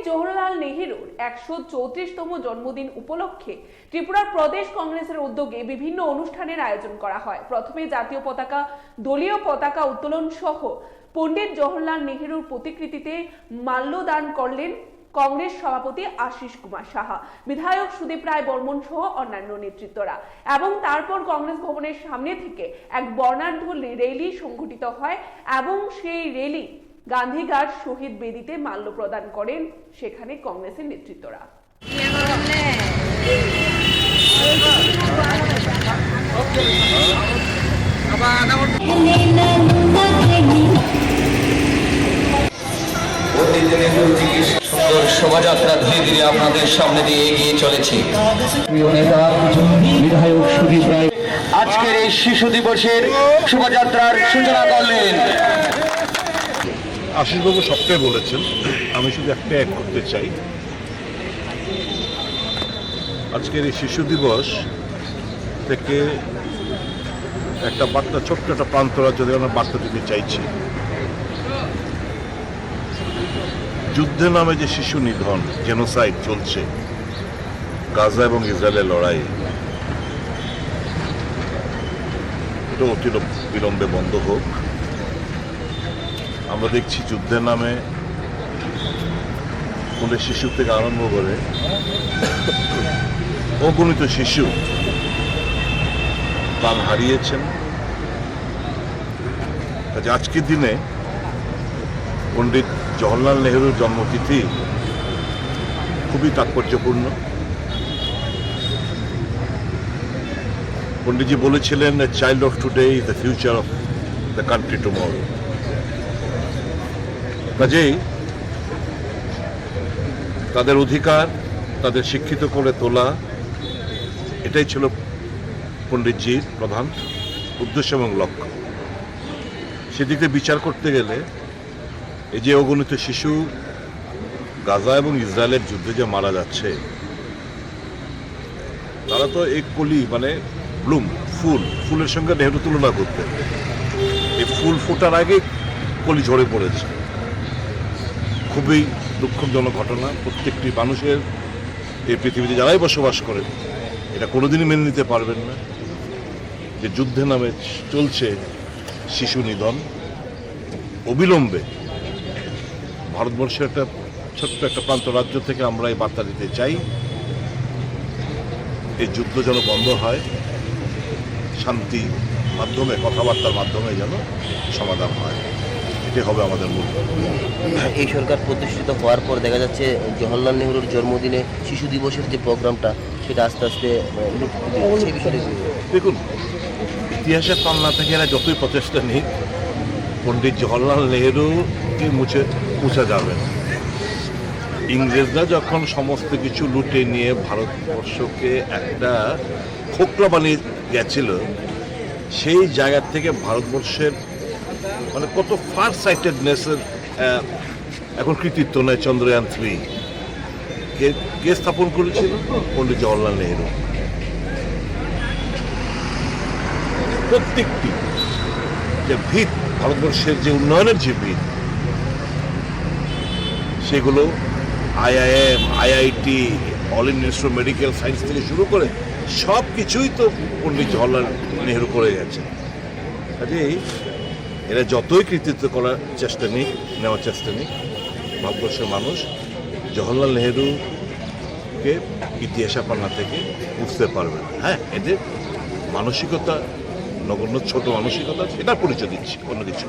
জহরল নেহেরুর 134তম জন্মদিন উপলক্ষে ত্রিপুরা প্রদেশ কংগ্রেসের উদ্যোগে বিভিন্ন অনুষ্ঠানের আয়োজন করা হয়। প্রথমে জাতীয় পতাকা, দলীয় পতাকা উত্তোলন সহ পণ্ডিত জহরল নেহেরুর প্রতিকৃতিতে মাল্যদান করলেন কংগ্রেস সভাপতি আশিস কুমার সাহা, বিধায়ক সুদীপ রায় বর্মন সহ অন্যান্য নেতৃত্বরা। এবং তারপর কংগ্রেস ভবনের সামনে থেকে এক বর্ণাঢ্য র্যালি সংঘটিত হয় এবং সেই র্যালি গান্ধীঘাট শহীদ বেদিতে মাল্য প্রদান করেন সেখানে কংগ্রেসের নেতৃত্বরা। সুন্দর শোভাযাত্রা ধীরে ধীরে আপনাদের সামনে দিয়ে এগিয়ে চলেছে। প্রিয় নেতা বিধায়ক সুদীপ রায় আজকের এই শিশু দিবসের শোভাযাত্রার সূচনা করলেন। আশিসবাবু সবটাই বলেছেন, আমি শুধু একটা অ্যাড করতে চাই। আজকের এই শিশু দিবস থেকে একটা বার্তা, ছোট্ট একটা প্রান্তরা যদি আমরা বার্তা দিতে চাইছি। যুদ্ধের নামে যে শিশু নিধন, জেনোসাইড চলছে গাজা এবং ইসরায়েলের লড়াই, এটা অতি বিলম্বে বন্ধ হোক। আমরা দেখছি যুদ্ধের নামে কোন শিশু থেকে আরম্ভ করে অগণিত শিশু প্রাণ হারিয়েছেন। কাজে আজকের দিনে পণ্ডিত জওহরলাল নেহেরুর জন্মতিথি খুবই তাৎপর্যপূর্ণ। পণ্ডিতজি বলেছিলেন, "A child of today is the future of the country tomorrow." কাজেই তাদের অধিকার, তাদের শিক্ষিত করে তোলা, এটাই ছিল পণ্ডিতজির প্রধান উদ্দেশ্য এবং লক্ষ্য। সেদিকে বিচার করতে গেলে এই যে অগণিত শিশু গাজা এবং ইসরায়েলের যুদ্ধে যে মারা যাচ্ছে, তারা তো এই কলি মানে ব্লুম, ফুলের সঙ্গে নেহেরু তুলনা করতেন। এই ফুল ফোটার আগে কলি ঝরে পড়েছে। খুবই দুঃখজনক ঘটনা। প্রত্যেকটি মানুষের এই পৃথিবীতে যারাই বসবাস করেন এটা কোনোদিনই মেনে নিতে পারবেন না যে যুদ্ধের নামে চলছে শিশু নিধন। অবিলম্বে ভারতবর্ষের একটা ছোট্ট একটা প্রান্ত রাজ্য থেকে আমরা এই বার্তা দিতে চাই, এই যুদ্ধ যেন বন্ধ হয়, শান্তি মাধ্যমে, কথাবার্তার মাধ্যমে যেন সমাধান হয়। এটাই হবে আমাদের মূল। এই সরকার প্রতিষ্ঠিত হওয়ার পর দেখা যাচ্ছে জওহরলাল নেহরুর জন্মদিনে শিশু দিবসের যে প্রোগ্রামটা, সেটা আস্তে আস্তে সেই বিষয়ে দেখুন, ইতিহাসের পান্না থেকে এরা যতই প্রচেষ্টা নিক, পণ্ডিত জওহরলাল নেহরুকে মুছা যাবে না। ইংরেজরা যখন সমস্ত কিছু লুটে নিয়ে ভারতবর্ষকে একটা খোকলা বানিয়ে গেছিল, সেই জায়গা থেকে ভারতবর্ষের মানে কত ফার সাইটেডনেসের এখন কৃতিত্ব নেয়। চন্দ্রয়ান 3 কে স্থাপন করেছিল? পণ্ডিত জওহরলাল নেহরু। প্রত্যেকটি যে ভিত, ভারতবর্ষের যে উন্নয়নের যে ভিত, সেগুলো IIM, IIT, all India institute of medical science থেকে শুরু করে সব কিছুই তো পণ্ডিত জওহরলাল নেহরু করে গেছে। কাজেই এরা যতই কৃতিত্ব করার নেওয়ার চেষ্টা নিক, ভারতবর্ষের মানুষ জওহরলাল নেহরুকে ইতিহাসের পান্না থেকে বুঝতে পারবে না। হ্যাঁ, এদের মানসিকতা নগণ্য ছোট মানসিকতা, সেটার পরিচয় দিচ্ছি, অন্য কিছু।